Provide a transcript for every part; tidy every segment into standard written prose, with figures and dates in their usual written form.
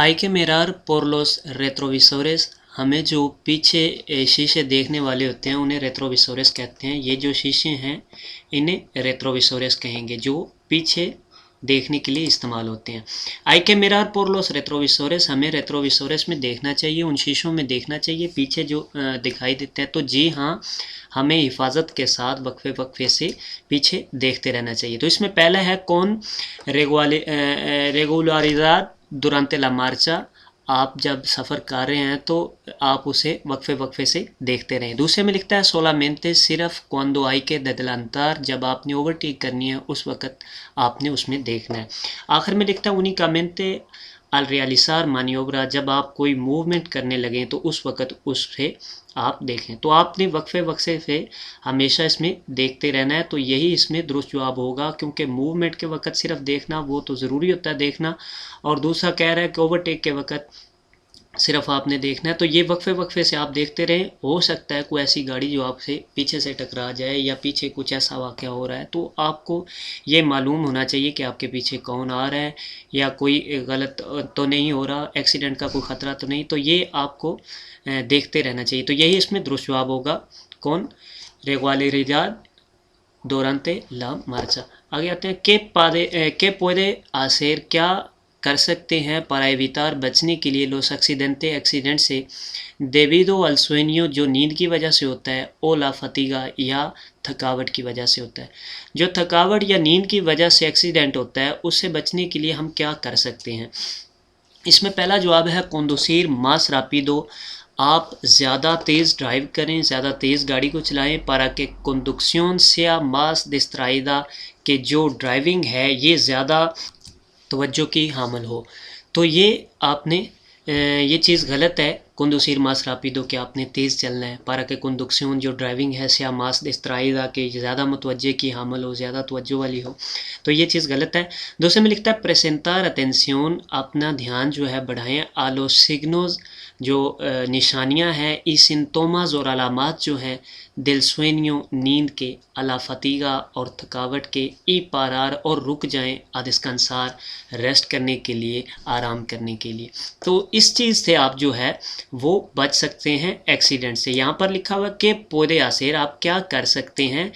Hay que mirar por los retrovisores। हमें जो पीछे शीशे देखने वाले होते हैं उन्हें रेट्रोविसोरेस कहते हैं। ये जो शीशे हैं इन्हें रेट्रोविसोरेस कहेंगे, जो पीछे देखने के लिए इस्तेमाल होते हैं। आई के मिरार por los retrovisores, हमें रेट्रोविसोरेस में देखना चाहिए, उन शीशों में देखना चाहिए पीछे जो दिखाई देते हैं। तो जी हाँ, हमें हिफाजत के साथ वक्फे वक्फे से पीछे देखते रहना चाहिए। तो इसमें पहला है कौन रेगुलरिज़ाद दुरांते ला मार्चा। आप जब सफ़र कर रहे हैं तो आप उसे वक्फे वक्फे से देखते रहें। दूसरे में लिखता है सोलामेंते सिर्फ क्वांदो आई के ददलांतार, जब आपने ओवरटेक करनी है उस वक़्त आपने उसमें देखना है। आखिर में लिखता है उनिकामेंते अल रियलिज़ार मानियोब्रा, जब आप कोई मूवमेंट करने लगें तो उस वक़्त उससे आप देखें। तो आपने वक्फे वक्फे से हमेशा इसमें देखते रहना है। तो यही इसमें दुरुस्त जवाब होगा, क्योंकि मूवमेंट के वक़्त सिर्फ देखना वो तो ज़रूरी होता है देखना, और दूसरा कह रहा है कि ओवरटेक के वक़्त सिर्फ आपने देखना है। तो ये वक्फे वक्फे से आप देखते रहें। हो सकता है कोई ऐसी गाड़ी जो आपसे पीछे से टकरा जाए या पीछे कुछ ऐसा वाक़या हो रहा है, तो आपको ये मालूम होना चाहिए कि आपके पीछे कौन आ रहा है या कोई गलत तो नहीं हो रहा, एक्सीडेंट का कोई ख़तरा तो नहीं। तो ये आपको देखते रहना चाहिए। तो यही इसमें दुरुस्त जवाब होगा, कौन रेगुलरिज़ाद durante la marcha। आगे आते हैं के puede hacer, क्या कर सकते हैं para evitar, बचने के लिए los accidentes, एक्सीडेंट से, debido al sueño, जो नींद की वजह से होता है, o la fatiga, या थकावट की वजह से होता है। जो थकावट या नींद की वजह से एक्सीडेंट होता है उससे बचने के लिए हम क्या कर सकते हैं। इसमें पहला जवाब है conducir más rápido, आप ज़्यादा तेज़ ड्राइव करें, ज़्यादा तेज़ गाड़ी को चलाएं। para que conducción sea más distraída, कि जो ड्राइविंग है ये ज़्यादा तवज्जो की हामिल हो। तो ये आपने ये चीज़ गलत है। conducir más rápido कि आपने तेज़ चलना है। para que conducción जो ड्राइविंग है sea más distraída कि ज़्यादा मतवज्जे की हामिल हो, ज़्यादा तवज्जो वाली हो। तो ये चीज़ गलत है। दूसरे में लिखता है presentar atención, अपना ध्यान जो है बढ़ाएं। a los signos, जो निशानियां हैं, ई सिम्टोमास और अलामात जो हैं दिल सुएनियो, नींद के, अला फतीगा और थकावट के, ई पारार और रुक जाएं, आदिस्कंसार रेस्ट करने के लिए, आराम करने के लिए। तो इस चीज़ से आप जो है वो बच सकते हैं एक्सीडेंट से। यहाँ पर लिखा हुआ कि पौधे आसेर, आप क्या कर सकते हैं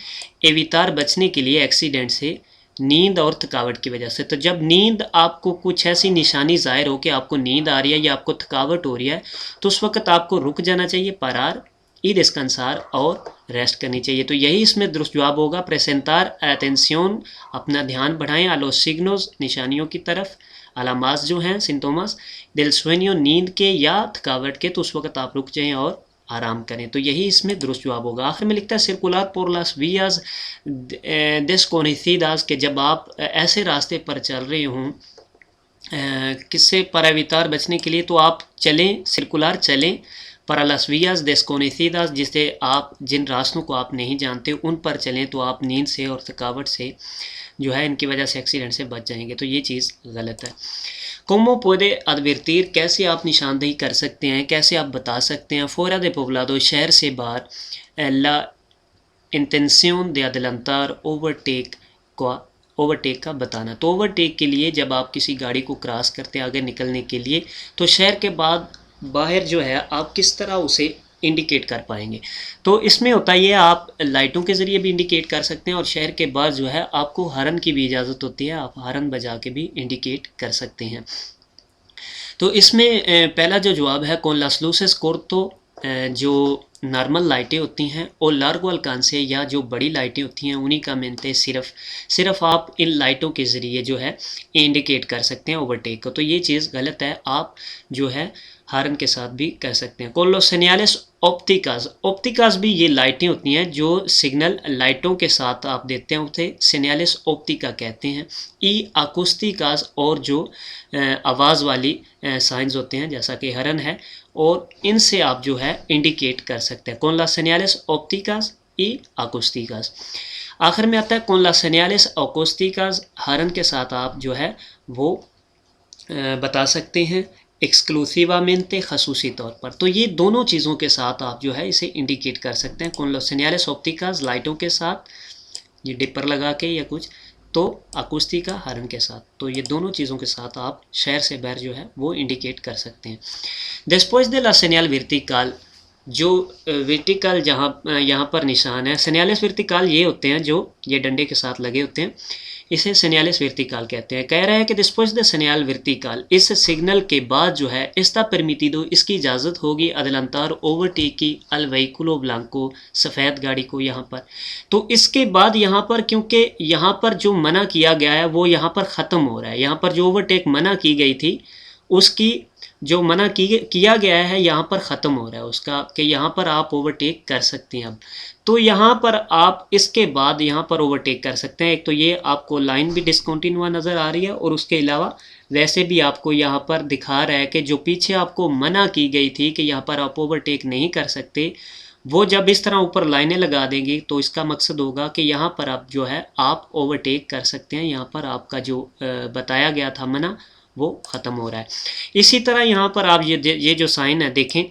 एवितार, बचने के लिए एक्सीडेंट से, नींद और थकावट की वजह से। तो जब नींद, आपको कुछ ऐसी निशानी ज़ाहिर हो कि आपको नींद आ रही है या आपको थकावट हो रही है, तो उस वक्त आपको रुक जाना चाहिए, पारार ई डिस्कंसार और रेस्ट करनी चाहिए। तो यही इसमें दुरुस्त जवाब होगा, प्रेसेंटार एटेंसियोन, अपना ध्यान बढ़ाएं, आलो सिग्नोस, निशानियों की तरफ, अलामास जो हैं सिम्टोमास, दिल सुएनियो, नींद के या थकावट के, तो उस वक्त आप रुक जाएं और आराम करें। तो यही इसमें दुरुस्त जवाब होगा। आखिर में लिखता है circular por las vías desconocidas, के जब आप ऐसे रास्ते पर चल रहे हों, किससे, paravitar, बचने के लिए, तो आप चलें, सर्कुलर चलें, para las vías desconocidas, जिससे आप, जिन रास्तों को आप नहीं जानते उन पर चलें, तो आप नींद से और थकावट से जो है इनकी वजह से एक्सीडेंट से बच जाएंगे। तो ये चीज़ गलत है। कोमो पुede advertir, कैसे आप निशानदेही कर सकते हैं, कैसे आप बता सकते हैं। fuera de poblado, शहर से बाहर, la intención de adelantar, overtake का बताना। तो ओवरटेक के लिए जब आप किसी गाड़ी को क्रॉस करते हैं आगे निकलने के लिए, तो शहर के बाद बाहर जो है आप किस तरह उसे इंडिकेट कर पाएंगे। तो इसमें होता है ये, आप लाइटों के ज़रिए भी इंडिकेट कर सकते हैं, और शहर के बाहर जो है आपको हॉर्न की भी इजाज़त होती है, आप हॉर्न बजा के भी इंडिकेट कर सकते हैं। तो इसमें पहला जो जवाब है con las luces corto, जो नॉर्मल लाइटें होती हैं, और लार्गो अल्कांसे, या जो बड़ी लाइटें होती हैं, उन्हीं का मेनते सिर्फ आप इन लाइटों के ज़रिए जो है इंडिकेट कर सकते हैं ओवरटेक को। तो ये चीज़ गलत है, आप जो है हॉर्न के साथ भी कर सकते हैं। con los señales ऑप्टिकास, ऑप्टिकास भी ये लाइटें होती हैं जो सिग्नल लाइटों के साथ आप देते हैं, उसे सेनियालिस ऑप्टिका कहते हैं। ई अकूस्टिकास, और जो आवाज़ वाली साइंस होते हैं जैसा कि हरन है, और इनसे आप जो है इंडिकेट कर सकते हैं। con las señales ópticas y acústicas। आखिर में आता है con las señales acústicas, हरन के साथ आप जो है वो बता सकते हैं एक्सक्लूसिवामेंटे, खसूसी तौर पर। तो ये दोनों चीज़ों के साथ आप जो है इसे इंडिकेट कर सकते हैं। con los señales ópticas, लाइटों के साथ, ये डिपर लगा के या कुछ, तो अकुस्टिका हॉर्न के साथ, तो ये दोनों चीज़ों के साथ आप शहर से बाहर जो है वो इंडिकेट कर सकते हैं। Después de la señal vertical, जो वर्टिकल जहाँ यहाँ पर निशान है, सेनियालिस वर्टिकल ये होते हैं जो ये डंडे के साथ लगे होते हैं, इसे सेनियालिस वर्टिकल कहते हैं। कह रहा है कि डिस्पोज द सेनियल वर्टिकल, इस सिग्नल के बाद जो है इस्ता परमिटिडो, इसकी इजाज़त होगी अदलंतार ओवरटेक की अल वेहिकुलो ब्लांको, सफ़ेद गाड़ी को यहाँ पर। तो इसके बाद यहाँ पर क्योंकि यहाँ पर जो मना किया गया है वो यहाँ पर ख़त्म हो रहा है, यहाँ पर जो ओवरटेक मना की गई थी उसकी जो मना किया गया है यहाँ पर ख़त्म हो रहा है उसका, कि यहाँ पर आप ओवरटेक कर सकते हैं अब। तो यहाँ पर आप इसके बाद यहाँ पर ओवरटेक कर सकते हैं। एक तो ये आपको लाइन भी डिसकंटिन्यूअस नज़र आ रही है, और उसके अलावा वैसे भी आपको यहाँ पर दिखा रहा है कि जो पीछे आपको मना की गई थी कि यहाँ पर आप ओवरटेक नहीं कर सकते, वो जब इस तरह ऊपर लाइनें लगा देंगी तो इसका मकसद होगा कि यहाँ पर आप जो है आप ओवरटेक कर सकते हैं। यहाँ पर आपका जो बताया गया था मना वो ख़त्म हो रहा है। इसी तरह यहाँ पर आप ये जो साइन है देखें,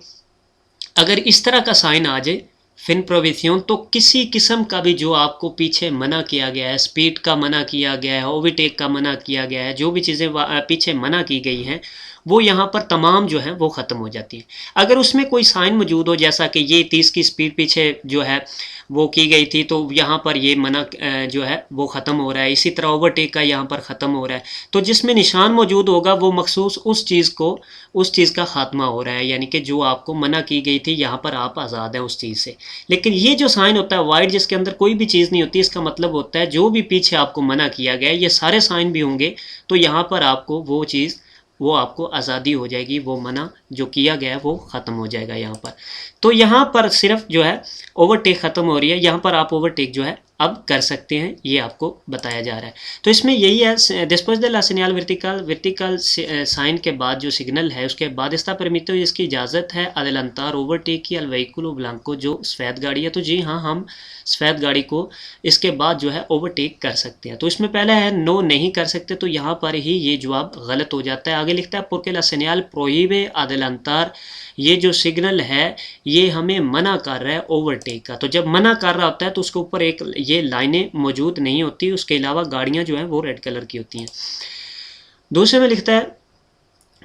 अगर इस तरह का साइन आ जाए फिन प्रोविसियोन, तो किसी किस्म का भी जो आपको पीछे मना किया गया है, स्पीड का मना किया गया है, ओवरटेक का मना किया गया है, जो भी चीज़ें पीछे मना की गई हैं वो यहाँ पर तमाम जो है वो ख़त्म हो जाती है। अगर उसमें कोई साइन मौजूद हो, जैसा कि ये 30 की स्पीड पीछे जो है वो की गई थी, तो यहाँ पर ये मना जो है वो ख़त्म हो रहा है। इसी तरह ओवरटेक का यहाँ पर ख़त्म हो रहा है। तो जिसमें निशान मौजूद होगा वो मखसूस उस चीज़ का ख़ात्मा हो रहा है, यानी कि जो आपको मना की गई थी यहाँ पर आप आज़ाद हैं उस चीज़ से। लेकिन ये जो साइन होता है वाइड, जिसके अंदर कोई भी चीज़ नहीं होती, इसका मतलब होता है जो भी पीछे आपको मना किया गया है ये सारे साइन भी होंगे तो यहाँ पर आपको वो चीज़, वो आपको आज़ादी हो जाएगी, वो मना जो किया गया है वो ख़त्म हो जाएगा यहाँ पर। तो यहाँ पर सिर्फ जो है ओवरटेक ख़त्म हो रही है, यहाँ पर आप ओवरटेक जो है अब कर सकते हैं, ये आपको बताया जा रहा है। तो इसमें यही है, डिस्पोज द ला सेनियल वर्टिकल साइन के बाद जो सिग्नल है उसके बाद इस्ता परमितो, इसकी इजाज़त है अदलंतार ओवरटेक की अल वेहिकुलो ब्लांको, जो सफ़ेद गाड़ी है। तो जी हाँ, हम सफ़ेद गाड़ी को इसके बाद जो है ओवरटेक कर सकते हैं। तो इसमें पहले है नो नहीं कर सकते, तो यहाँ पर ही ये जवाब गलत हो जाता है। आगे लिखता है porque la señal prohíbe adelantar, ये जो सिग्नल है ये हमें मना कर रहा है ओवरटेक का। तो जब मना कर रहा होता है तो उसके ऊपर एक ये लाइनें मौजूद नहीं होती, उसके अलावा गाड़ियाँ जो हैं वो रेड कलर की होती हैं। दूसरे में लिखता है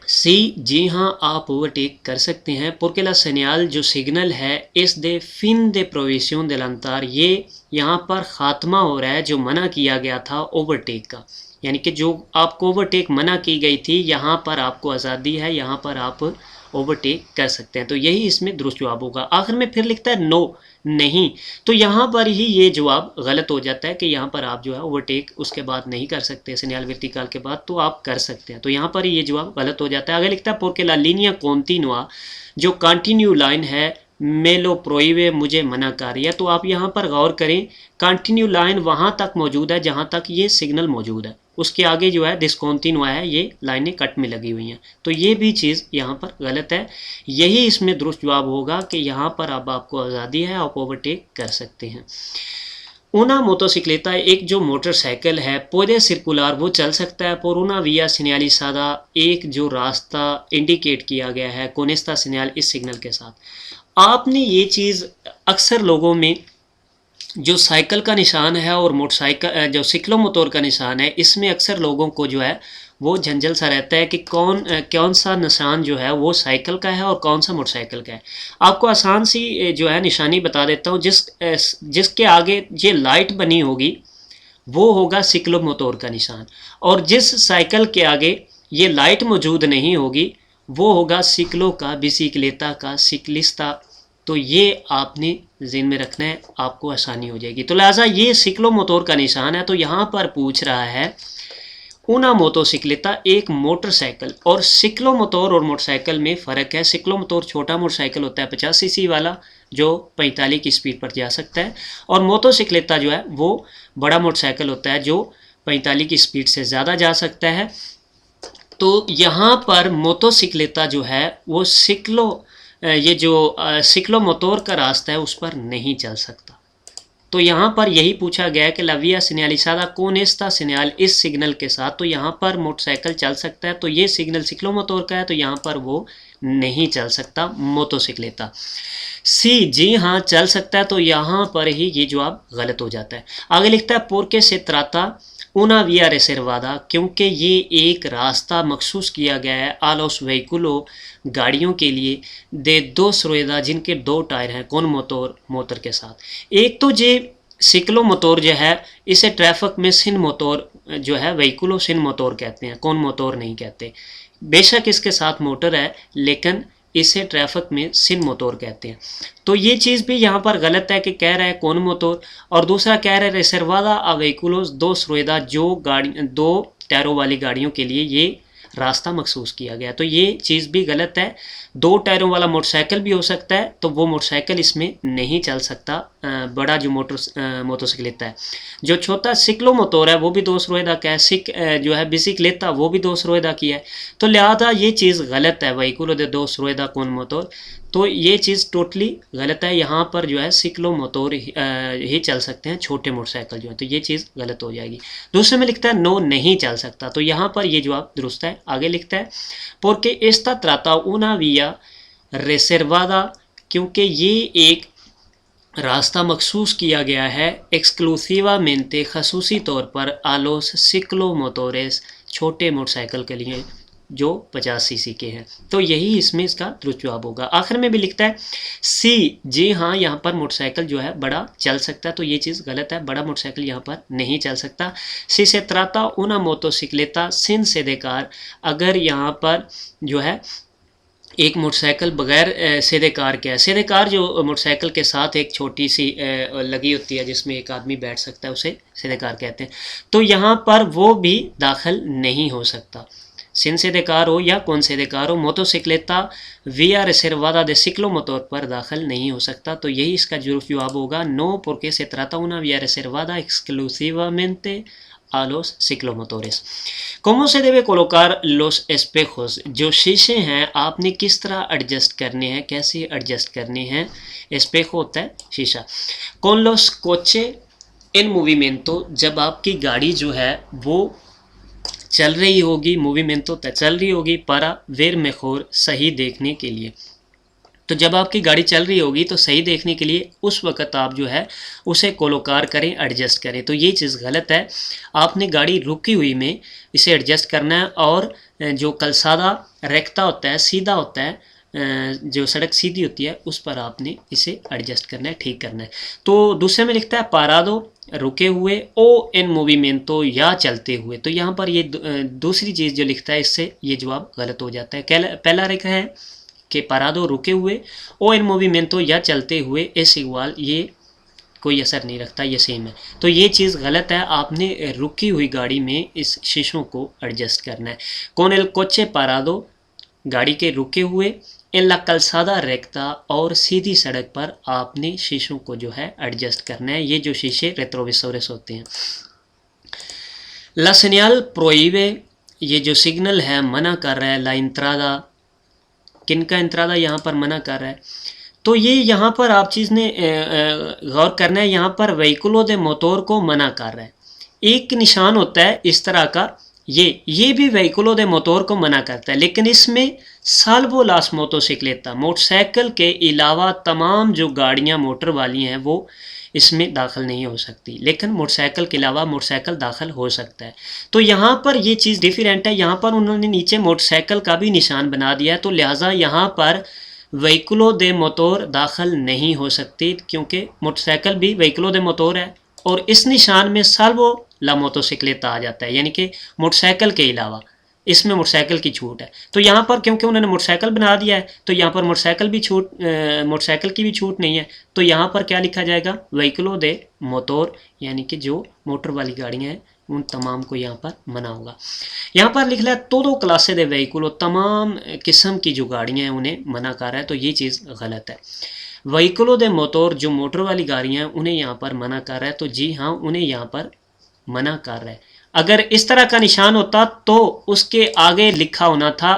सी, जी हाँ आप ओवरटेक कर सकते हैं। पोर्केला सेनियाल जो सिग्नल है इस दे फिन दे प्रोविसियोन देलांतार, ये यहाँ पर ख़ात्मा हो रहा है जो मना किया गया था ओवरटेक का, यानी कि जो आपको ओवरटेक मना की गई थी यहाँ पर आपको आज़ादी है, यहाँ पर आप ओवरटेक कर सकते हैं। तो यही इसमें दुरुस्त जवाब होगा। आखिर में फिर लिखता है नो, नहीं, तो यहाँ पर ही ये जवाब गलत हो जाता है कि यहाँ पर आप जो है ओवरटेक उसके बाद नहीं कर सकते, सेनियल वर्टिकल के बाद तो आप कर सकते हैं। तो यहाँ पर ही ये जवाब गलत हो जाता है। आगे लिखता है porque la línea continua, जो कंटिन्यू लाइन है मेलो प्रोइवे, मुझे मना कर रही है। तो आप यहाँ पर गौर करें, कंटिन्यू लाइन वहाँ तक मौजूद है जहाँ तक ये सिग्नल मौजूद है, उसके आगे जो है डिस्कंटिन्यू है, ये लाइनें कट में लगी हुई हैं। तो ये भी चीज़ यहाँ पर गलत है। यही इसमें दुरुस्त जवाब होगा कि यहाँ पर अब आपको आज़ादी है, आप ओवरटेक कर सकते हैं। ऊना मोटोसिक्लेता, एक जो मोटरसाइकिल है पोदे सर्कुलर, वो चल सकता है। पोरूना विया सिग्नली सादा, एक जो रास्ता इंडिकेट किया गया है कोनेस्ता सिग्नल, इस सिग्नल के साथ। आपने ये चीज़ अक्सर लोगों में जो साइकिल का निशान है और मोटरसाइकिल जो सिक्लोमोटोर का निशान है, इसमें अक्सर लोगों को जो है वो झंझल सा रहता है कि कौन सा निशान जो है वो साइकिल का है और कौन सा मोटरसाइकिल का है। आपको आसान सी जो है निशानी बता देता हूँ, जिसके आगे ये लाइट बनी होगी वो होगा सिक्लोमोटोर का निशान, और जिस साइकिल के आगे ये लाइट मौजूद नहीं होगी वो होगा सिक्लो का, बिसिक्लेता का, सिक्लिस्ता। तो ये आपने ज़हन में रखना है, आपको आसानी हो जाएगी। तो लिहाजा ये सिक्लोमोटोर का निशान है। तो यहाँ पर पूछ रहा है ऊना मोटोसिक्लेता, एक मोटरसाइकिल, और सिक्लोमोटोर और मोटरसाइकिल में फ़र्क है। सिक्लोमोटोर छोटा मोटरसाइकिल होता है 50 सीसी वाला जो 45 की स्पीड पर जा सकता है, और मोटोसिक्लेता जो है वो बड़ा मोटरसाइकिल होता है जो 45 की स्पीड से ज़्यादा जा सकता है। तो यहाँ पर मोटोसिक्लेता जो है वो ये जो सिक्लोमोटोर का रास्ता है उस पर नहीं चल सकता। तो यहाँ पर यही पूछा गया है कि लविया सिग्नलिसादा कोनेस्ता सिग्नल, इस सिग्नल के साथ तो यहाँ पर मोटरसाइकिल चल सकता है। तो ये सिग्नल सिक्लोमोटोर का है तो यहाँ पर वो नहीं चल सकता मोटोसिक्लेता। सी, जी हाँ चल सकता है, तो यहाँ पर ही ये जवाब गलत हो जाता है। आगे लिखता है पोर्के से त्राता una vía reservada, क्योंकि ये एक रास्ता मखसूस किया गया है a los vehículos, गाड़ियों के लिए, दे dos ruedas, जिनके दो टायर हैं, कौन मोटर, मोटर के साथ। एक तो जे सिक्लो मोटर जो है, इसे ट्रैफिक में सिन मोटर जो है वहीकुलो सिन मोटर कहते हैं, कौन मोटर नहीं कहते। बेशक इसके साथ मोटर है, लेकिन इसे ट्रैफिक में सिन मोटर कहते हैं। तो ये चीज़ भी यहाँ पर गलत है कि कह रहा है कौन मोटर, और दूसरा कह रहा है रिजर्वादा आ व्हीकुलोस dos ruedas, जो गाड़ी दो टायरों वाली गाड़ियों के लिए ये रास्ता मखसूस किया गया। तो ये चीज़ भी गलत है। दो टायरों वाला मोटरसाइकिल भी हो सकता है, तो वो मोटरसाइकिल इसमें नहीं चल सकता। बड़ा जो मोटरसाइकिलेता है, जो छोटा सिक्लो मोटर है वो भी dos ruedas का है, जो है बिसिक्लेता वो भी dos ruedas की है। तो लिहाजा ये चीज़ गलत है, वहीकुलो दे dos ruedas कौन मोटर, तो ये चीज़ टोटली गलत है। यहाँ पर जो है सिक्लो मोटर ही चल सकते हैं, छोटे मोटरसाइकिल जो है, तो ये चीज़ गलत हो जाएगी। दूसरे में लिखता है नो नहीं चल सकता, तो यहाँ पर ये जवाब दुरुस्त है। आगे लिखता है porque esta trata una vía reservada, क्योंकि ये एक रास्ता मखसूस किया गया है एक्सक्लूसिवामेंटे खसूसी तौर पर आलोस सिक्लोमोटोरेस, छोटे मोटरसाइकिल के लिए जो 50 सीसी के हैं। तो यही इसमें इसका दुरुस्त जवाब होगा। आखिर में भी लिखता है सी, जी हाँ, यहाँ पर मोटरसाइकिल जो है बड़ा चल सकता है, तो ये चीज़ गलत है, बड़ा मोटरसाइकिल यहाँ पर नहीं चल सकता। सी से त्राता उना मोटोसिक्लेता सिन से देकार, अगर यहाँ पर जो है एक मोटरसाइकिल बगैर सीधे कार के है। सीधे कार जो मोटरसाइकिल के साथ एक छोटी सी लगी होती है जिसमें एक आदमी बैठ सकता है, उसे सीधे कार कहते हैं। तो यहाँ पर वो भी दाखिल नहीं हो सकता, सिन सीधे कार हो या कौन सीधे कार हो, मोटोसिक्लेता विया रिजर्वादा दे सिक्लो मोटर पर दाखिल नहीं हो सकता। तो यही इसका जवाब होगा no, porque se trata una vía reservada exclusivamente a los ciclomotores। ¿Cómo se debe colocar los espejos? जो शीशे हैं आपने किस तरह एडजस्ट करने हैं, कैसे एडजस्ट करने हैं। एस्पेjo होता है शीशा। Con los coches en movimiento, जब आपकी गाड़ी जो है वो चल रही होगी, मूवीमेंटो चल रही होगी, para ver mejor, सही देखने के लिए। तो जब आपकी गाड़ी चल रही होगी तो सही देखने के लिए उस वक़्त आप जो है उसे कोलोकार करें, एडजस्ट करें। तो ये चीज़ गलत है, आपने गाड़ी रुकी हुई में इसे एडजस्ट करना है, और जो कलसादा रेक्ता होता है, सीधा होता है, जो सड़क सीधी होती है उस पर आपने इसे एडजस्ट करना है, ठीक करना है। तो दूसरे में लिखता है पारादो, रुके हुए, ओ एन मूवीमेंटो, या चलते हुए। तो यहाँ पर ये दूसरी चीज़ जो लिखता है इससे ये जवाब गलत हो जाता है। पहला लिखा है कि पारादो रुके हुए, ओ इन मूवीमेंटो या चलते हुए, एस इक्वल, ये कोई असर नहीं रखता, ये सेम है। तो ये चीज़ गलत है, आपने रुकी हुई गाड़ी में इस शीशों को एडजस्ट करना है। कौन एल कोचे पारादो, गाड़ी के रुके हुए, इन ला कलसादा रेक्ता, और सीधी सड़क पर आपने शीशों को जो है एडजस्ट करना है। ये जो शीशे रेट्रोविसोरस होते हैं। ला सेनियल प्रोहिबे, ये जो सिग्नल है मना कर रहा है। ला इंत्रादा, किनका इंत्रादा यहाँ पर मना कर रहा है। तो ये यहाँ पर आप चीज़ ने गौर करना है, यहाँ पर व्हीकुलो दे मोटर को मना कर रहा है। एक निशान होता है इस तरह का, ये भी व्हीकुलो दे मोटर को मना करता है, लेकिन इसमें साल्वो लास मोटोसिक्लेता, मोटरसाइकिल के अलावा तमाम जो गाड़ियाँ मोटर वाली हैं वो इसमें दाखिल नहीं हो सकती, लेकिन मोटरसाइकिल के अलावा मोटरसाइकिल दाखिल हो सकता है। तो यहाँ पर ये चीज़ डिफरेंट है, यहाँ पर उन्होंने नीचे मोटरसाइकिल का भी निशान बना दिया है, तो लिहाजा यहाँ पर व्हीकुलो दे मोटर दाखिल नहीं हो सकती, क्योंकि मोटरसाइकिल भी व्हीकुलो दे मोटर है, और इस निशान में साल्वो ला मोटोसिक्लेता आ जाता है, यानी कि मोटरसाइकिल के अलावा इसमें मोटरसाइकिल की छूट है। तो यहाँ पर क्योंकि उन्होंने मोटरसाइकिल बना दिया है, तो यहाँ पर मोटरसाइकिल की भी छूट नहीं है। तो यहाँ पर क्या लिखा जाएगा, व्हीकुलो दे मोटर, यानी कि जो मोटर वाली गाड़ियाँ हैं उन तमाम को यहाँ पर मना होगा। यहाँ पर लिख लिया दो क्लासे दे व्हीकुलो, तमाम किस्म की जो गाड़ियाँ हैं उन्हें मना कर रहा है, तो ये चीज़ गलत है। व्हीकुलो दे मोटर, जो मोटर वाली गाड़ियाँ हैं उन्हें यहाँ पर मना कर रहा है, तो जी हाँ, उन्हें यहाँ पर मना कर रहा है। अगर इस तरह का निशान होता तो उसके आगे लिखा होना था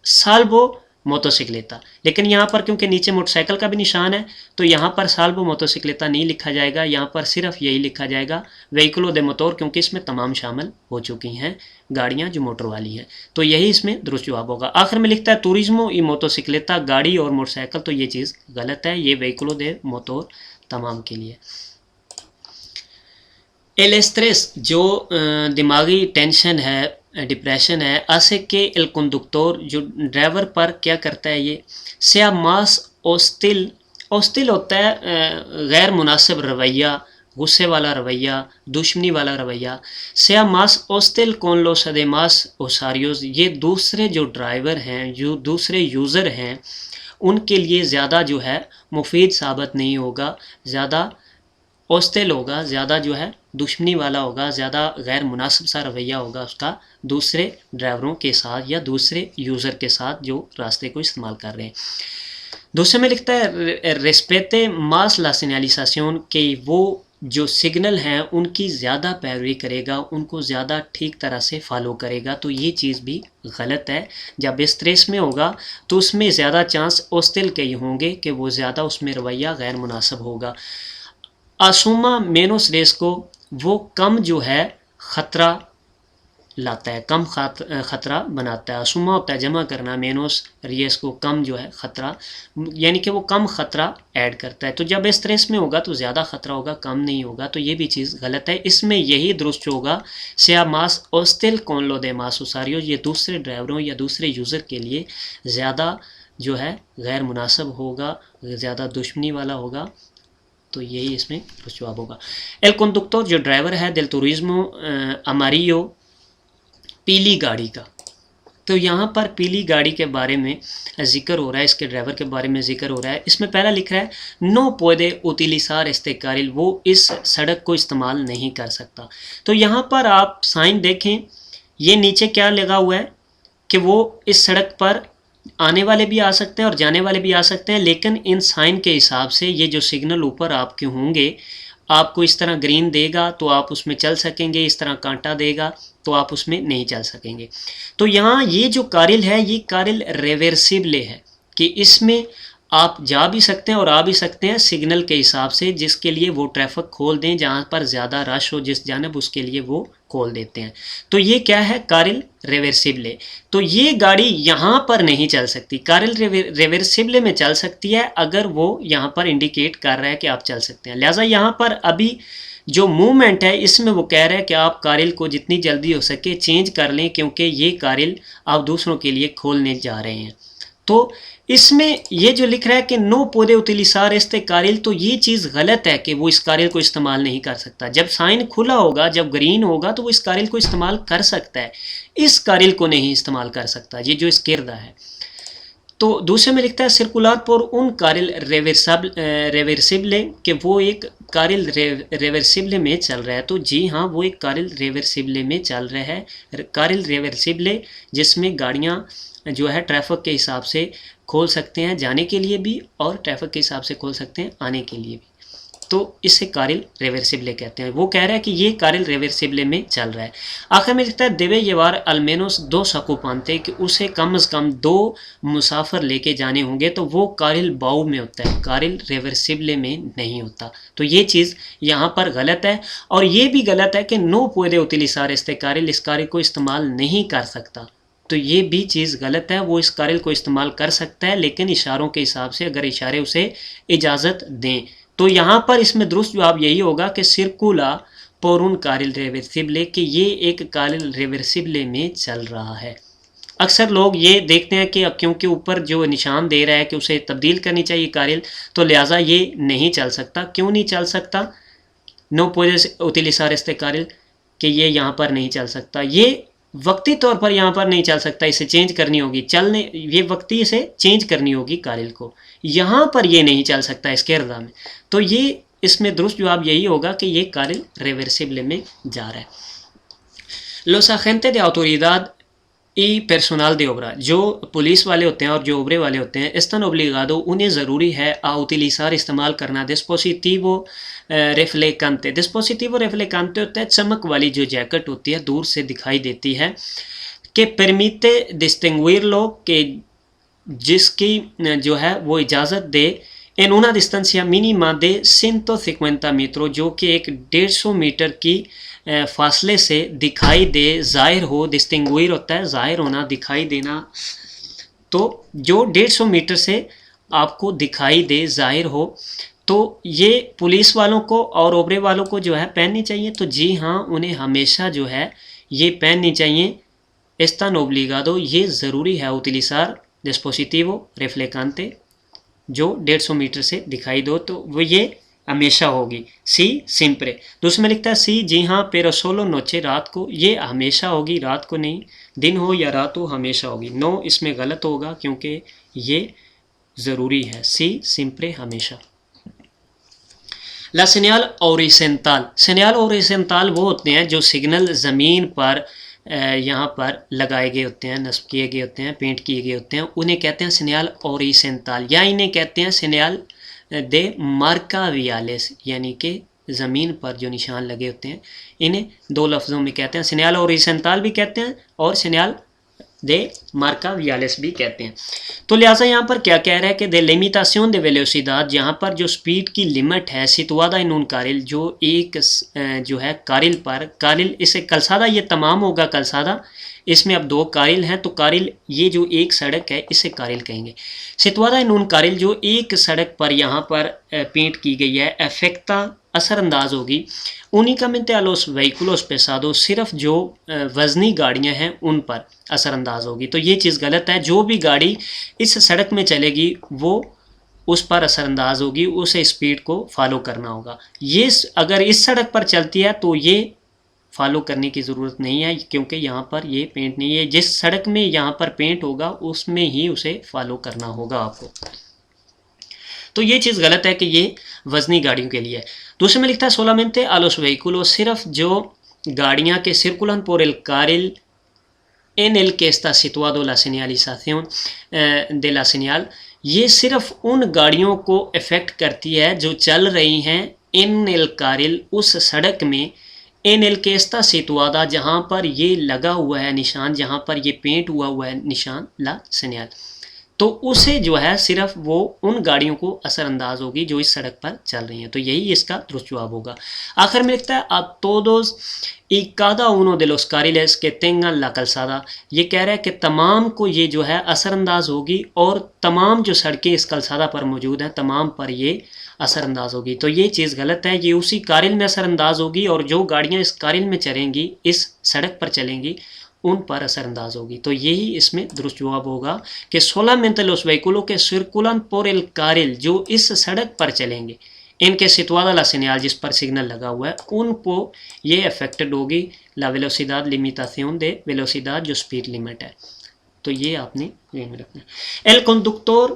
साल्वो मोटोसिक्लेता, लेकिन यहाँ पर क्योंकि नीचे मोटरसाइकिल का भी निशान है, तो यहाँ पर साल्वो मोटोसिक्लेता नहीं लिखा जाएगा, यहाँ पर सिर्फ यही लिखा जाएगा व्हीकुलो दे मोटर, क्योंकि इसमें तमाम शामिल हो चुकी हैं गाड़ियाँ जो मोटर वाली हैं। तो यही इसमें दुरुस्त जवाब होगा। आखिर में लिखता है टूरिज्मो ई मोटोसिक्लेता, गाड़ी और मोटरसाइकिल, तो ये चीज़ गलत है, ये व्हीकुलो दे मोटर तमाम के लिए। El estrés जो दिमागी टेंशन है, डिप्रेशन है, hace que el conductor जो ड्राइवर पर क्या करता है ये, sea más hostil, hostil होता है गैर मुनासिब रवैया, गुस्से वाला रवैया, दुश्मनी वाला रवैया। sea más hostil con los demás usuarios, ये दूसरे जो ड्राइवर हैं, जो दूसरे यूज़र हैं, उनके लिए ज़्यादा जो है मुफीद साबित नहीं होगा, ज़्यादा हॉस्टिल होगा, ज़्यादा जो है दुश्मनी वाला होगा, ज़्यादा गैर मुनासिब सा रवैया होगा उसका दूसरे ड्राइवरों के साथ या दूसरे यूज़र के साथ जो रास्ते को इस्तेमाल कर रहे हैं। दूसरे में लिखता है रेस्पेटे मास ला सिग्नलिzación, कि वो जो सिग्नल हैं उनकी ज़्यादा पैरवी करेगा, उनको ज़्यादा ठीक तरह से फॉलो करेगा। तो ये चीज़ भी गलत है। जब स्ट्रेस में होगा तो उसमें ज़्यादा चांस हॉस्टिल के ही होंगे कि वो ज़्यादा उसमें रवैया गैर मुनासिब होगा। आसुमा मेनोस रेस को वो कम जो है ख़तरा लाता है, कम ख़तरा बनाता है। आसुमा होता है जमा करना, मेनोस रेस को कम जो है ख़तरा, यानी कि वो कम ख़तरा ऐड करता है। तो जब स्ट्रेस में होगा तो ज़्यादा ख़तरा होगा, कम नहीं होगा। तो ये भी चीज़ गलत है। इसमें यही दुरुस्त होगा, sea más hostil con los demás usuarios, ये दूसरे ड्राइवरों या दूसरे यूज़र के लिए ज़्यादा जो है गैर मुनासिब होगा, ज़्यादा दुश्मनी वाला होगा। तो यही इसमें जवाब होगा। एल कंडक्टर जो ड्राइवर है दिल तुरिज्मो अमारियो, पीली गाड़ी का। तो यहाँ पर पीली गाड़ी के बारे में जिक्र हो रहा है, इसके ड्राइवर के बारे में जिक्र हो रहा है। इसमें पहला लिख रहा है नो पुede utilizar este carril, वो इस सड़क को इस्तेमाल नहीं कर सकता। तो यहाँ पर आप साइन देखें, ये नीचे क्या लगा हुआ है कि वो इस सड़क पर आने वाले भी आ सकते हैं और जाने वाले भी आ सकते हैं, लेकिन इन साइन के हिसाब से ये जो सिग्नल ऊपर आपके होंगे, आपको इस तरह ग्रीन देगा तो आप उसमें चल सकेंगे, इस तरह कांटा देगा तो आप उसमें नहीं चल सकेंगे। तो यहाँ ये जो कारिल है, ये कारिल रिवर्सिबल है कि इसमें आप जा भी सकते हैं और आ भी सकते हैं सिग्नल के हिसाब से, जिसके लिए वो ट्रैफिक खोल दें, जहाँ पर ज़्यादा रश हो जिस जानब, उसके लिए वो खोल देते हैं। तो ये क्या है, कारिल रिवर्सिबल। तो ये गाड़ी यहाँ पर नहीं चल सकती, कारिल रिवर्सिबल में चल सकती है अगर वो यहाँ पर इंडिकेट कर रहा है कि आप चल सकते हैं। लिहाजा यहाँ पर अभी जो मूवमेंट है इसमें वो कह रहा है कि आप कारिल को जितनी जल्दी हो सके चेंज कर लें, क्योंकि ये कारिल आप दूसरों के लिए खोलने जा रहे हैं। तो इसमें ये जो लिख रहा है कि नो पुede utilizar este carril, तो ये चीज़ गलत है कि वो इस कारिल को इस्तेमाल नहीं कर सकता। जब साइन खुला होगा, जब ग्रीन होगा, तो वो इस कारिल को इस्तेमाल कर सकता है, इस कारिल को नहीं इस्तेमाल कर सकता, ये जो इसकिरदा है। तो दूसरे में लिखता है सर्कुलर पर उन कारिल रिवर्सिबल, कि वो एक कारिल रिवर्सिबल में चल रहा है। तो जी हाँ, वो एक कारिल रिवर्सिबल में चल रहा है, कारिल रिवर्सिबल जिसमें गाड़ियाँ जो है ट्रैफिक के हिसाब से खोल सकते हैं जाने के लिए भी, और ट्रैफिक के हिसाब से खोल सकते हैं आने के लिए भी। तो इसे कारिल रिवर्सिबल कहते हैं। वो कह रहा है कि ये कारिल रिवर्सिबल में चल रहा है। आखिर में लिखता है देवे येवार अल्मेनोस दो सकुपानते, कि उसे कम से कम 2 मुसाफिर लेके जाने होंगे। तो वो कारिल बाऊ में होता है, कारिल रिवर्सिबल में नहीं होता। तो ये चीज़ यहाँ पर गलत है। और ये भी गलत है कि नो पुede utilizar este carril, इस कारिल को इस्तेमाल नहीं कर सकता। तो ये भी चीज़ गलत है। वो इस कारिल को इस्तेमाल कर सकता है, लेकिन इशारों के हिसाब से, अगर इशारे उसे इजाज़त दें। तो यहाँ पर इसमें दुरुस्त जवाब यही होगा कि सिरकुला por un carril reversible, कि ये एक कारिल रिवर्सिबल में चल रहा है। अक्सर लोग ये देखते हैं कि क्योंकि ऊपर जो निशान दे रहा है कि उसे तब्दील करनी चाहिए कारिल, तो लिहाजा ये नहीं चल सकता। क्यों नहीं चल सकता, no puede utilizar este carril, कि ये यहाँ पर नहीं चल सकता, ये वक्ती तौर पर यहाँ पर नहीं चल सकता, इसे चेंज करनी होगी, चलने ये वक्ती इसे चेंज करनी होगी कारिल को, यहाँ पर ये नहीं चल सकता इसके अर्दा में। तो ये इसमें दुरुस्त जवाब यही होगा कि ये कारिल रिवर्सिबल में जा रहा है। Los agentes de autoridad y personal de obra, जो पुलिस वाले होते हैं और जो ओबरे वाले होते हैं, están obligados, उन्हें ज़रूरी है a utilizar, इस्तेमाल करना dispositivo reflectante। dispositivo reflectante होता है चमक वाली जो जैकेट होती है, दूर से दिखाई देती है, कि permite distinguirlo, कि जिसकी जो है वो इजाज़त दे en una distancia mínima de 150 metros, जो कि एक 150 मीटर की फासले से दिखाई दे, ज़ाहिर हो। डिस्टिंग्विर होता है ज़ाहिर होना, दिखाई देना। तो जो 150 मीटर से आपको दिखाई दे, ज़ाहिर हो, तो ये पुलिस वालों को और ओबरे वालों को जो है पहननी चाहिए। तो जी हाँ, उन्हें हमेशा जो है ये पहननी चाहिए। Están obligado, ये ज़रूरी है utilizar dispositivo reflectante जो 150 मीटर से दिखाई दो, तो वो ये हमेशा होगी। सी सिंप्रे, दूसरे में लिखता है सी जी हाँ, pero solo noche रात को, ये हमेशा होगी, रात को नहीं, दिन हो या रात हो हमेशा होगी। नो इसमें गलत होगा क्योंकि ये ज़रूरी है। सी सिंप्रे हमेशा। ला सेनियल ओरिजेंटल, सेनियल ओरिजेंटल वो होते हैं जो सिग्नल ज़मीन पर यहाँ पर लगाए गए होते हैं, नस्ब किए गए होते हैं, पेंट किए गए होते हैं, उन्हें कहते हैं सेनियल ओरिजेंटल, या इन्हें कहते हैं सेनियल दे मार्का वियालेस, यानी कि ज़मीन पर जो निशान लगे होते हैं इन्हें दो लफ्ज़ों में कहते हैं, सेनियल ओरिजेंटल भी कहते हैं और सेनियल दे मार्का वियालेस भी कहते हैं। तो लिहाजा यहाँ पर क्या कह रहा है कि दे लिमिटाción de velocidad, यहाँ पर जो स्पीड की लिमिट है, सितुआदा इन उन कारिल, जो एक जो है कारिल पर, कारिल इसे कलसादा, ये तमाम होगा कलसादा, इसमें अब दो कारिल हैं, तो कारिल ये जो एक सड़क है इसे कारिल कहेंगे। सितुआदा इन उन कारिल, जो एक सड़क पर यहाँ पर पेंट की गई है, अफेक्टा असरअंदाज होगी, únicamente a los vehículos pesados, सिर्फ जो वज़नी गाड़ियाँ हैं उन पर असरअंदाज होगी। तो ये चीज़ गलत है, जो भी गाड़ी इस सड़क में चलेगी वो उस पर असरअंदाज होगी, उसे स्पीड को फॉलो करना होगा। ये अगर इस सड़क पर चलती है तो ये फॉलो करने की ज़रूरत नहीं है, क्योंकि यहाँ पर ये पेंट नहीं है, जिस सड़क में यहाँ पर पेंट होगा उसमें ही उसे फॉलो करना होगा आपको। तो ये चीज़ गलत है कि ये वज़नी गाड़ियों के लिए है। दूसरे में लिखता है solamente a los vehículos, सिर्फ जो गाड़ियाँ के circulan por el carril en el que está situado la señalización de la señal, ये सिर्फ उन गाड़ियों को अफेक्ट करती है जो चल रही हैं इन एल कारिल, उस सड़क में, इन एल के está situada, जहाँ पर ये लगा हुआ है निशान, जहाँ पर ये पेंट हुआ है निशान ला सेनियल, तो उसे जो है सिर्फ वो उन गाड़ियों को असरअंदाज होगी जो इस सड़क पर चल रही हैं। तो यही इसका दुरुस्त जवाब होगा। आखिर में लिखता है a todos y cada uno de los carriles que tengan la calzada, ये कह रहा है कि तमाम को ये जो है असरअंदाज होगी, और तमाम जो सड़कें इस कलसादा पर मौजूद हैं तमाम पर ये असरअंदाज होगी। तो ये चीज़ गलत है, ये उसी कारिल में असरअंदाज होगी, और जो गाड़ियाँ इस कारिल में चलेंगी, इस सड़क पर चलेंगी, उन पर असरअंदाज होगी। तो यही इसमें दुरुस्त जवाब होगा कि solamente los vehículos que circulan por el carril, जो इस सड़क पर चलेंगे, इनके सितुआदा ला सेनियल, जिस पर सिग्नल लगा हुआ है, उनको ये अफेक्टेड होगी ला वेलोसिडad लिमिटाción de velocidad, जो स्पीड लिमिट है। तो ये आपने ध्यान में रखना है। एल कंडक्टर,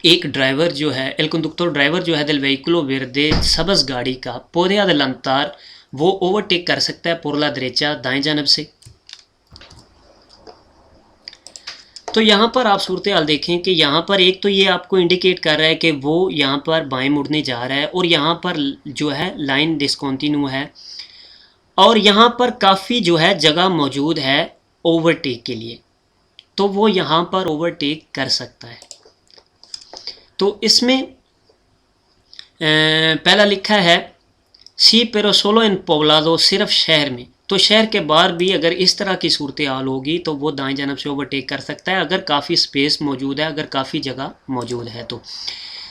एक ड्राइवर जो है, एल कंडक्टर ड्राइवर जो है del vehículo verde, सबज गाड़ी का, puede adelantar, वो ओवरटेक कर सकता है por la derecha, दाएं जानब से। तो यहाँ पर आप सूरत हाल देखें कि यहाँ पर एक तो ये आपको इंडिकेट कर रहा है कि वो यहाँ पर बाएं मुड़ने जा रहा है, और यहाँ पर जो है लाइन डिस्कंटिन्यू है, और यहाँ पर काफ़ी जो है जगह मौजूद है ओवरटेक के लिए, तो वो यहाँ पर ओवरटेक कर सकता है। तो इसमें पहला लिखा है सी pero solo en poblado, सिर्फ शहर में। तो शहर के बाहर भी अगर इस तरह की सूरत हाल होगी तो वो दाएं जानब से ओवरटेक कर सकता है, अगर काफ़ी स्पेस मौजूद है, अगर काफ़ी जगह मौजूद है। तो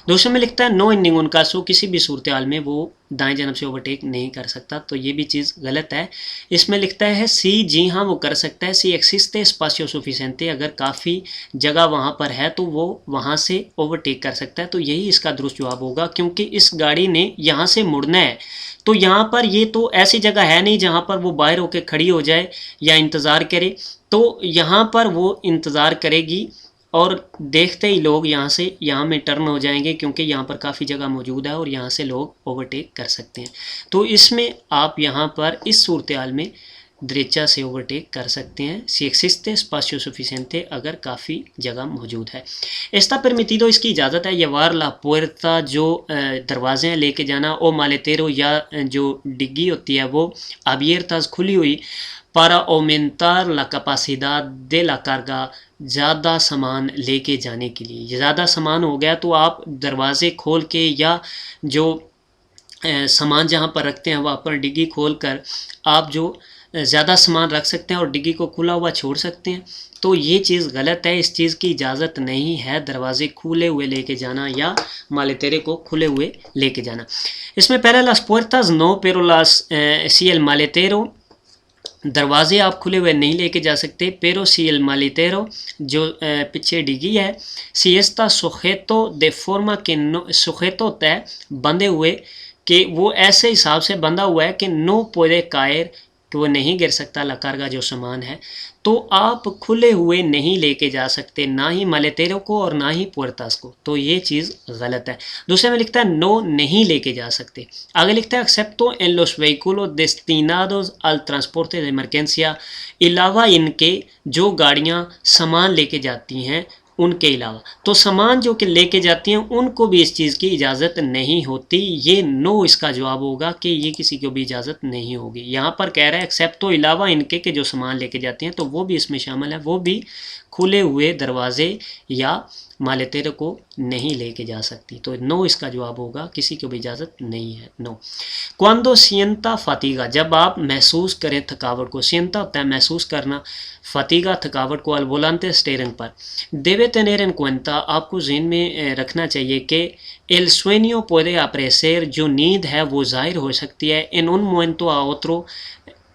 दूसरे में लिखता है नो इन निंगुन कासो, किसी भी सूरत हाल में वो दाएं जानब से ओवरटेक नहीं कर सकता। तो ये भी चीज़ गलत है। इसमें लिखता है सी जी हाँ वो कर सकता है, सी एक्सिस्टे espacio suficiente, अगर काफ़ी जगह वहाँ पर है तो वो वहाँ से ओवरटेक कर सकता है। तो यही इसका दुरुस्त जवाब होगा, क्योंकि इस गाड़ी ने यहाँ से मुड़ना है, तो यहाँ पर ये तो ऐसी जगह है नहीं जहाँ पर वो बाहर होकर खड़ी हो जाए या इंतज़ार करे, तो यहाँ पर वो इंतज़ार करेगी और देखते ही लोग यहाँ में टर्न हो जाएंगे, क्योंकि यहाँ पर काफ़ी जगह मौजूद है और यहाँ से लोग ओवरटेक कर सकते हैं। तो इसमें आप यहाँ पर इस सूरत हाल में दरेचा से ओवरटेक कर सकते हैं, si existe espacio suficiente, अगर काफ़ी जगह मौजूद है। está permitido, इसकी इजाज़त है, llevar la puerta, जो दरवाज़े लेके जाना, o maletero, या जो डिग्गी होती है वो abiertas, खुली हुई, para aumentar la capacidad de la carga, ज़्यादा सामान लेके जाने के लिए। ज़्यादा सामान हो गया तो आप दरवाज़े खोल के या जो सामान जहाँ पर रखते हैं वहाँ पर डिग्गी खोल कर आप जो ज़्यादा सामान रख सकते हैं और डिग्गी को खुला हुआ छोड़ सकते हैं, तो ये चीज़ गलत है। इस चीज़ की इजाज़त नहीं है दरवाजे खुले हुए लेके जाना या मालेतेरे को खुले हुए लेके जाना। इसमें पहले las puertas no pero las si el maletero, दरवाजे आप खुले हुए नहीं लेके जा सकते। पेरो सी एल मालितेरो, जो पीछे डिगी है, सी एस्ता सुजेतो de forma que no, सुजेतो होता है बंधे हुए, कि वो ऐसे हिसाब से बंधा हुआ है कि नो पुede caer, कि वो नहीं गिर सकता ला carga जो सामान है। तो आप खुले हुए नहीं लेके जा सकते, ना ही मालेतेरो को और ना ही पुertas को, तो ये चीज़ गलत है। दूसरे में लिखता है नो नहीं लेके जा सकते। आगे लिखता है excepto en los vehículos destinados al transporte de emergencia, अलावा इनके जो गाड़ियाँ सामान लेके जाती हैं उनके अलावा, तो सामान जो कि लेके जाती हैं उनको भी इस चीज़ की इजाज़त नहीं होती। ये नो इसका जवाब होगा कि ये किसी को भी इजाज़त नहीं होगी। यहाँ पर कह रहा है एक्सेप्ट तो अलावा इनके के जो सामान लेके जाती हैं तो वो भी इसमें शामिल है, वो भी खुले हुए दरवाजे या मालेतेरे को नहीं लेके जा सकती। तो नो इसका जवाब होगा, किसी को भी इजाज़त नहीं है, नो। क्वांडो सियंता फतीगा, जब आप महसूस करें थकावट को, सियंता होता है महसूस करना, फतीगा थकावट को, अल वोलांते स्टेयरिंग पर। देवे tener en cuenta, आपको ज़हन में रखना चाहिए कि el sueño puede aparecer, जो नींद है वो ज़ाहिर हो सकती है, en un momento a otro,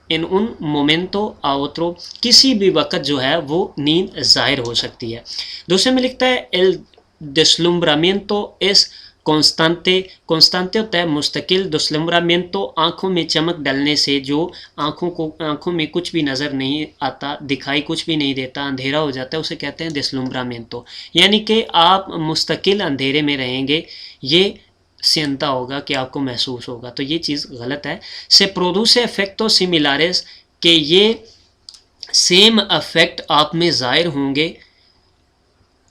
इन उन मोमेंटो आ otro, किसी भी वक्त जो है वो नींद ज़ाहिर हो सकती है। दूसरे में लिखता है el deslumbramiento es constante, constante होता है मुस्तकिल, deslumbramiento आँखों में चमक डलने से, जो आँखों में कुछ भी नज़र नहीं आता, दिखाई कुछ भी नहीं देता, अंधेरा हो जाता है, उसे कहते हैं deslumbramiento, यानी कि आप मुस्तकिल अंधेरे में रहेंगे, ये सियंता होगा कि आपको महसूस होगा, तो ये चीज़ गलत है। से प्रोड्यूस इफेक्टो सिमिलारेस, कि ये सेम इफेक्ट आप में ज़ाहिर होंगे।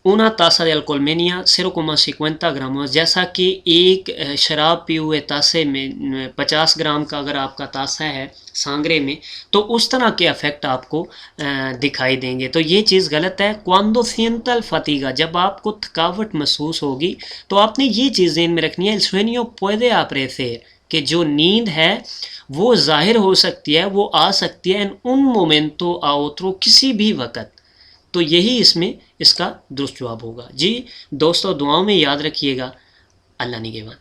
una taza de alcoholmenia 0,50 ग्राम, जैसा कि एक शराब पिए हुए तासे में 50 ग्राम का अगर आपका तासा है सांगरे में, तो उस तरह के इफेक्ट आपको दिखाई देंगे, तो ये चीज़ गलत है। क्वांडो सियंता फतीगा, जब आपको थकावट महसूस होगी तो आपने ये चीज़ ज़हन में रखनी है, el sueño puede aparecer, कि जो नींद है वो ज़ाहिर हो सकती है, वो आ सकती है, इन उन मोमेंटो आ otro, किसी भी वक्त, तो यही इसमें इसका दुरुस्त जवाब होगा। जी दोस्तों, दुआओं में याद रखिएगा। अल्लाह निगहबान।